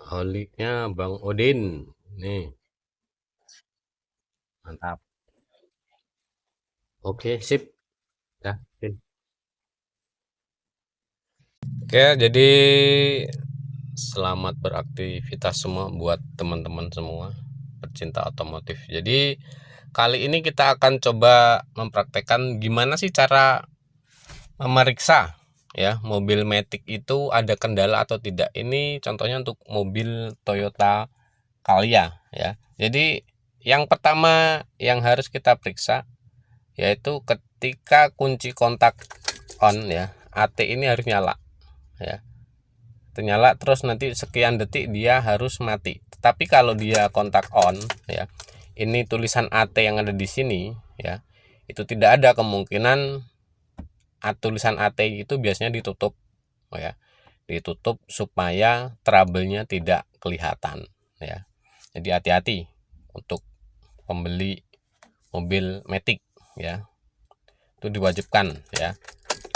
Olinya Bang Odin. Nih, mantap. Oke, sip. Dah. Oke, jadi selamat beraktivitas semua buat teman-teman semua pecinta otomotif. Jadi kali ini kita akan coba mempraktekkan gimana sih cara memeriksa ya mobil Matic itu ada kendala atau tidak. Ini contohnya untuk mobil Toyota Calya ya. Jadi yang pertama yang harus kita periksa yaitu ketika kunci kontak on ya, AT ini harus nyala ya. Ternyala terus nanti sekian detik dia harus mati. Tapi kalau dia kontak on ya, ini tulisan AT yang ada di sini ya, itu tidak ada kemungkinan tulisan AT itu biasanya ditutup ya. Ditutup supaya trouble-nya tidak kelihatan ya. Jadi hati-hati untuk pembeli mobil Matic ya. Itu diwajibkan ya.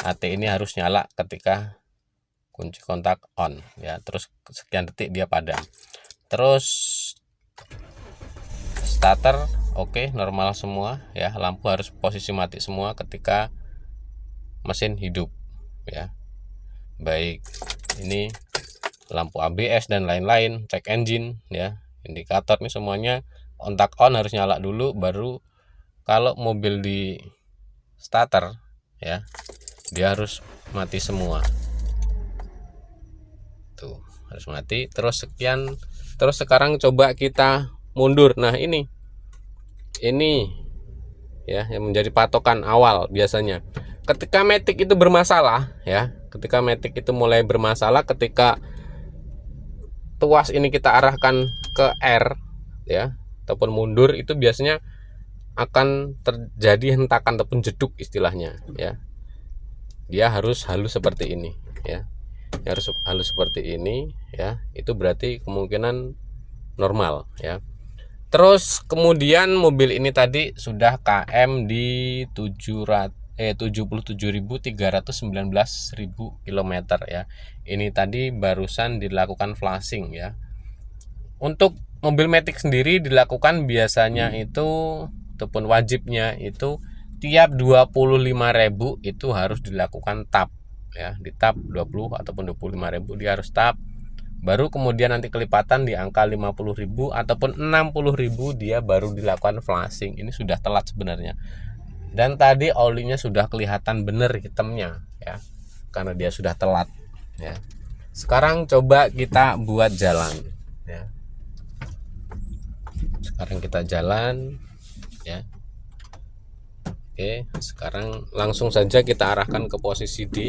AT ini harus nyala ketika kunci kontak on ya, terus sekian detik dia padam. Terus starter oke, normal semua ya, lampu harus posisi mati semua ketika mesin hidup ya, baik ini lampu ABS dan lain-lain, cek engine ya, indikator ini semuanya kontak on harus nyala dulu, baru kalau mobil di starter ya dia harus mati semua. Tuh, harus mati. Terus sekian. Terus sekarang coba kita mundur. Nah, ini ya yang menjadi patokan awal biasanya. Ketika Matic itu bermasalah ya, ketika Matic itu mulai bermasalah, ketika tuas ini kita arahkan ke R ya, ataupun mundur, itu biasanya akan terjadi hentakan ataupun jeduk istilahnya ya. Dia harus halus seperti ini ya. Harus halus seperti ini ya, itu berarti kemungkinan normal ya. Terus kemudian mobil ini tadi sudah KM di 77.319.000 km ya. Ini tadi barusan dilakukan flashing ya. Untuk mobil Matic sendiri dilakukan biasanya itu ataupun wajibnya itu tiap 25.000 itu harus dilakukan tap ya, di tap 20 ataupun 25.000 dia harus tap, baru kemudian nanti kelipatan di angka 50.000 ataupun 60.000 dia baru dilakukan flashing. Ini sudah telat sebenarnya, dan tadi olinya sudah kelihatan bener hitamnya ya, karena dia sudah telat ya. Sekarang coba kita buat jalan ya. Sekarang kita jalan ya. Oke, sekarang langsung saja kita arahkan ke posisi D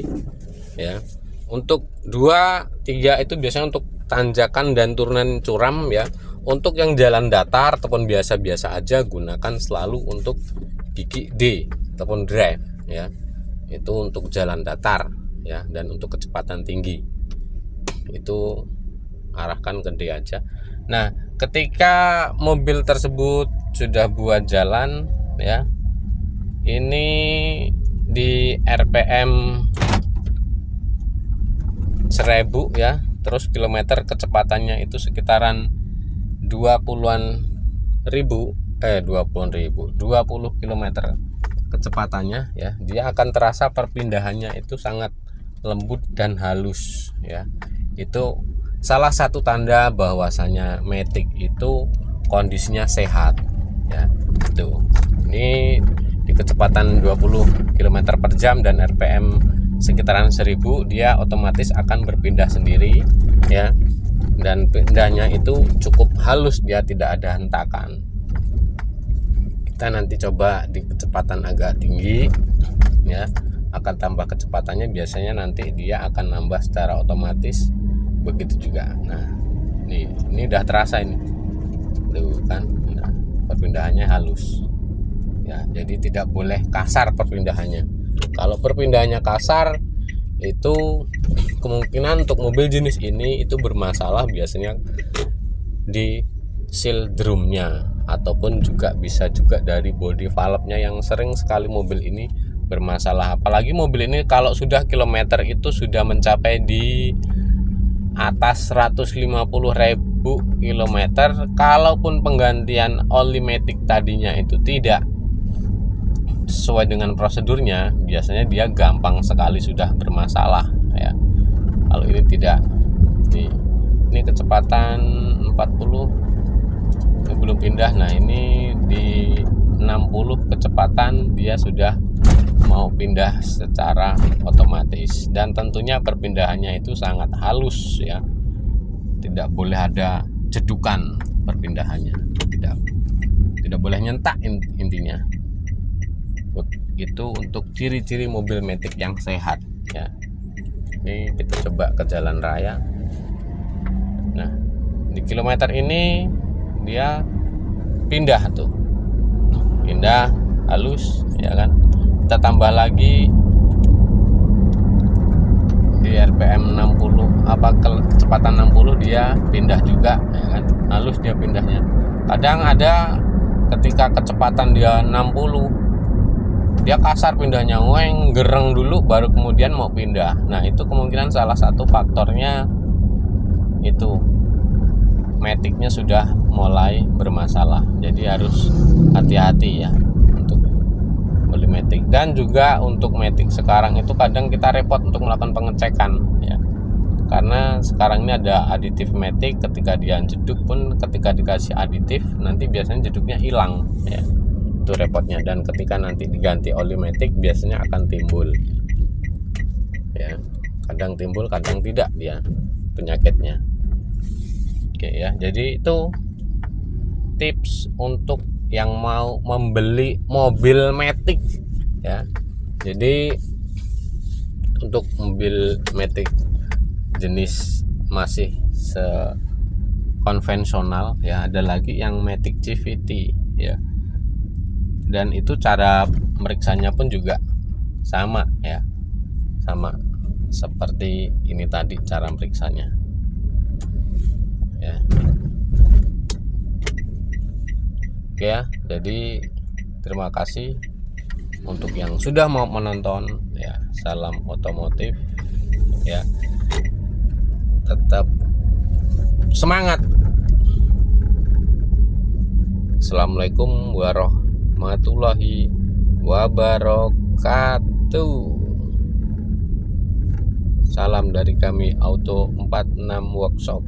ya. Untuk 2, 3 itu biasanya untuk tanjakan dan turunan curam ya. Untuk yang jalan datar ataupun biasa-biasa aja, gunakan selalu untuk gigi D ataupun drive ya. Itu untuk jalan datar ya, dan untuk kecepatan tinggi itu arahkan ke D aja. Nah, ketika mobil tersebut sudah buat jalan ya, ini di RPM 1000 ya, terus kilometer kecepatannya itu sekitaran 20 km kecepatannya ya. Dia akan terasa perpindahannya itu sangat lembut dan halus ya. Itu salah satu tanda bahwasanya Matic itu kondisinya sehat ya. Itu ini di kecepatan 20 km per jam dan RPM sekitaran 1000, dia otomatis akan berpindah sendiri ya, dan pindahnya itu cukup halus, dia tidak ada hentakan. Kita nanti coba di kecepatan agak tinggi ya, akan tambah kecepatannya, biasanya nanti dia akan nambah secara otomatis, begitu juga. Nah, ini udah terasa ini tuh kan, nah, perpindahannya halus ya, jadi tidak boleh kasar perpindahannya. Kalau perpindahannya kasar itu kemungkinan untuk mobil jenis ini itu bermasalah, biasanya di seal drumnya ataupun juga bisa juga dari body valve-nya yang sering sekali mobil ini bermasalah. Apalagi mobil ini kalau sudah kilometer itu sudah mencapai di atas 150.000 kilometer, kalaupun penggantian oli matic tadinya itu tidak sesuai dengan prosedurnya, biasanya dia gampang sekali sudah bermasalah ya. Kalau ini tidak, ini kecepatan 40, ini belum pindah. Nah ini di 60 kecepatan dia sudah mau pindah secara otomatis, dan tentunya perpindahannya itu sangat halus ya, tidak boleh ada jedukan perpindahannya, tidak boleh nyentak intinya. Itu untuk ciri-ciri mobil matic yang sehat ya. Ini kita coba ke jalan raya. Nah di kilometer ini dia pindah tuh, pindah halus ya kan. Kita tambah lagi di RPM 60 kecepatan 60 dia pindah juga ya kan, halus dia pindahnya. Kadang ada ketika kecepatan dia 60 dia kasar pindahnya, gereng dulu baru kemudian mau pindah. Nah itu kemungkinan salah satu faktornya itu maticnya sudah mulai bermasalah. Jadi harus hati-hati ya untuk beli matic. Dan juga untuk matic sekarang itu kadang kita repot untuk melakukan pengecekan ya, karena sekarang ini ada aditif matic. Ketika dia jeduk pun, ketika dikasih aditif nanti biasanya jeduknya hilang ya, itu repotnya. Dan ketika nanti diganti oli matic biasanya akan timbul ya, kadang timbul kadang tidak dia penyakitnya. Oke ya, jadi itu tips untuk yang mau membeli mobil matic ya. Jadi untuk mobil matic jenis masih konvensional ya, ada lagi yang matic CVT ya, dan itu cara meriksanya pun juga sama ya, sama seperti ini tadi cara meriksanya ya. Oke ya, jadi terima kasih untuk yang sudah mau menonton ya. Salam otomotif ya, tetap semangat. Assalamualaikum warahmatullahi wabarakatuh. Salam dari kami Auto 46 Workshop.